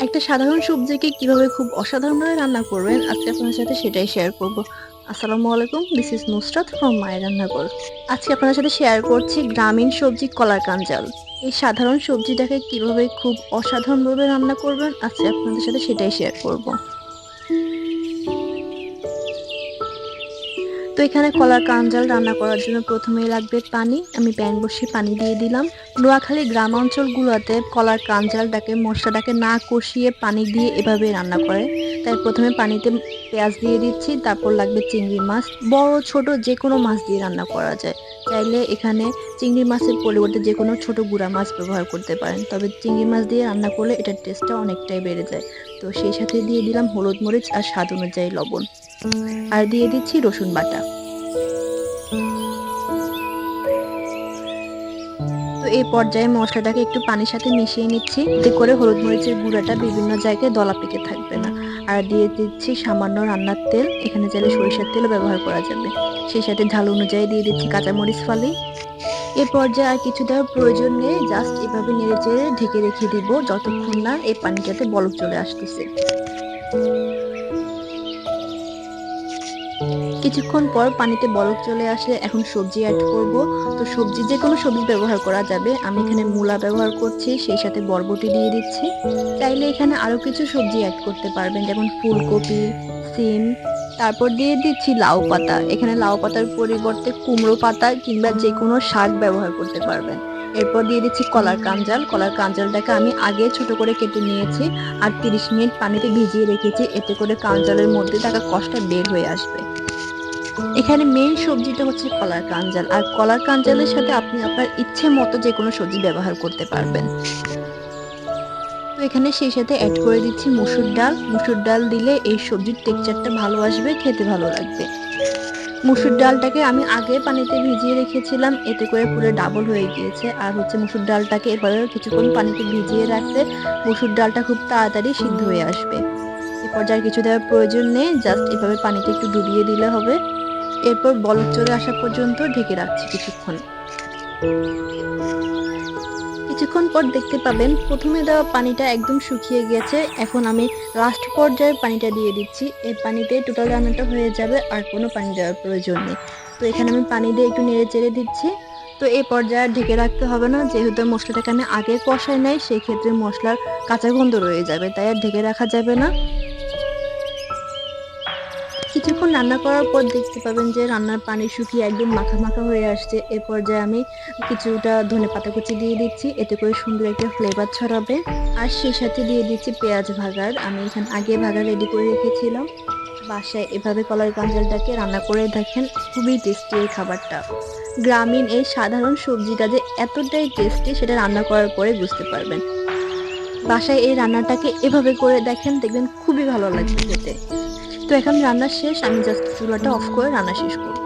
একটা সাধারণ সবজিকে কিভাবে খুব অসাধারণভাবে রান্না করবেন আজকে আপনার সাথে সেটাই শেয়ার করব। আসসালামু আলাইকুম, দিস ইজ নুসরাত ফ্রম মায়ের রান্নাঘর। আজকে আপনার সাথে শেয়ার করছি গ্রামীণ সবজি কলার কাঞ্জাল। এই সাধারণ সবজিটাকে কিভাবে খুব অসাধারণভাবে রান্না করবেন আজকে আপনাদের সাথে সেটাই শেয়ার করব। তো এখানে কলার কাঞ্জাল রান্না করার জন্য প্রথমেই লাগবে পানি। আমি প্যান বসিয়ে পানি দিয়ে দিলাম। নোয়াখালী গ্রাম অঞ্চলগুলোতে কলার কাঞ্জালটাকে মশলাটাকে না কষিয়ে পানি দিয়ে এভাবে রান্না করে। তাই প্রথমে পানিতে পেঁয়াজ দিয়ে দিচ্ছি, তারপর লাগবে চিংড়ি মাছ। বড় ছোট যে কোনো মাছ দিয়ে রান্না করা যায়। চাইলে এখানে চিংড়ি মাছের পরিবর্তে যে কোনো ছোট গুঁড়া মাছ ব্যবহার করতে পারেন, তবে চিংড়ি মাছ দিয়ে রান্না করলে এটার টেস্টটা অনেকটাই বেড়ে যায়। তো সেই সাথে দিয়ে দিলাম হলুদ মরিচ আর স্বাদ অনুযায়ী লবণ, আর দিয়ে দিচ্ছি রসুন বাটা। তো এই পর্যায়ে মশলাটাকে একটু পানির সাথে মিশিয়ে নিচ্ছি, এতে করে হলুদ মরিচের গুঁড়াটা বিভিন্ন জায়গায় দলা পেকে থাকবে না। আর দিয়ে দিচ্ছি সামান্য রান্নার তেল, এখানে চাইলে সরিষার তেলও ব্যবহার করা যাবে। সেই সাথে ঝাল অনুযায়ী দিয়ে দিচ্ছি কাঁচামরিচ ফালি। এ পর্যায়ে আর কিছু দেওয়ার প্রয়োজন নেই, জাস্ট এভাবে নেড়ে চেড়ে ঢেকে রেখে দিব যতক্ষণ না এই পানিটাতে বলক চলে আসতেছে। কিছুক্ষণ পর পানিতে বলক চলে আসলে এখন সবজি অ্যাড করব। তো সবজি যে কোনো সবজি ব্যবহার করা যাবে, আমি এখানে মূলা ব্যবহার করছি, সেই সাথে বরবটি দিয়ে দিচ্ছি। চাইলে এখানে আরো কিছু সবজি অ্যাড করতে পারবেন, যেমন ফুলকপি, সিম। তারপর দিয়ে দিচ্ছি লাউ পাতা, এখানে লাউ পাতার পরিবর্তে কুমড়ো পাতা কিংবা যে কোনো শাক ব্যবহার করতে পারবেন। এরপর দিয়ে দিচ্ছি কলার কাঞ্জাল। কলার কাঞ্জালটাকে আমি আগে ছোট করে কেটে নিয়েছি আর 30 মিনিট পানিতে ভিজিয়ে রেখেছি, এতে করে কাঞ্জালের মধ্যে থাকা কষটা বের হয়ে আসবে। এখানে মেইন সবজিটা হচ্ছে কলার কাঞ্জাল, আর কলার কাঞ্জালের সাথে আপনি আপনার ইচ্ছে মতো যে কোনো সবজি ব্যবহার করতে পারবেন। তো এখানে সেই সাথে অ্যাড করে দিচ্ছি মসুর ডাল। মসুর ডাল দিলে এই সবজির টেক্সচারটা ভালো আসবে, খেতে ভালো লাগবে। মসুর ডালটাকে আমি আগে পানিতে ভিজিয়ে রেখেছিলাম, এতে করে পুরো ডাবল হয়ে গিয়েছে। আর হচ্ছে মসুর ডালটাকে এবারে কিছুক্ষণ পানিতে ভিজিয়ে রাখলে মসুর ডালটা খুব তাড়াতাড়ি সিদ্ধ হয়ে আসবে। এ পর্যায়ে কিছু দেওয়ার প্রয়োজন নেই, জাস্ট এভাবে পানিতে একটু ডুবিয়ে দিলে হবে। এরপর বলক চলে আসা পর্যন্ত ঢেকে রাখছি কিছুক্ষণ। কিছুক্ষণ পর দেখতে পাবেন প্রথমে দেওয়া পানিটা একদম শুকিয়ে গেছে। এখন আমি লাস্ট পর্যায়ে পানিটা দিয়ে দিচ্ছি, এই পানিতে টোটাল রান্নাটা হয়ে যাবে, আর কোনো পানি দেওয়ার প্রয়োজন নেই। তো এখানে আমি পানি দিয়ে একটু নেড়ে চেড়ে দিচ্ছি। তো এই পর্যায়ে ঢেকে রাখতে হবে না, যেহেতু মশলাটাকে আমি আগে কষাই নাই, সেই ক্ষেত্রে মশলার কাঁচা গন্ধ রয়ে যাবে, তাই আর ঢেকে রাখা যাবে না। কিছুক্ষণ রান্না করার পর দেখতে পাবেন যে রান্নার পানি শুকিয়ে একদম মাখা মাখা হয়ে আসছে। এ পর্যায়ে আমি কিছুটা ধনেপাতা কুচি দিয়ে দিচ্ছি, এতে করে সুন্দর একটা ফ্লেভার ছড়াবে। আর সেই সাথে দিয়ে দিচ্ছি পেঁয়াজ ভাগার, আমি এখানে আগে ভাগা রেডি করে রেখেছিলাম। বাসায় এভাবে কলার কাঞ্জালটাকে রান্না করে দেখেন, খুবই টেস্টি এই খাবারটা। গ্রামীণ এই সাধারণ সবজিটা যে এতটাই টেস্টি সেটা রান্না করার পরে বুঝতে পারবেন। বাসায় এই রান্নাটাকে এভাবে করে দেখেন, দেখবেন খুবই ভালো লাগবে খেতে। তো এখন রান্না শেষ, আমি জাস্ট চুলাটা অফ করে রান্না শেষ করব।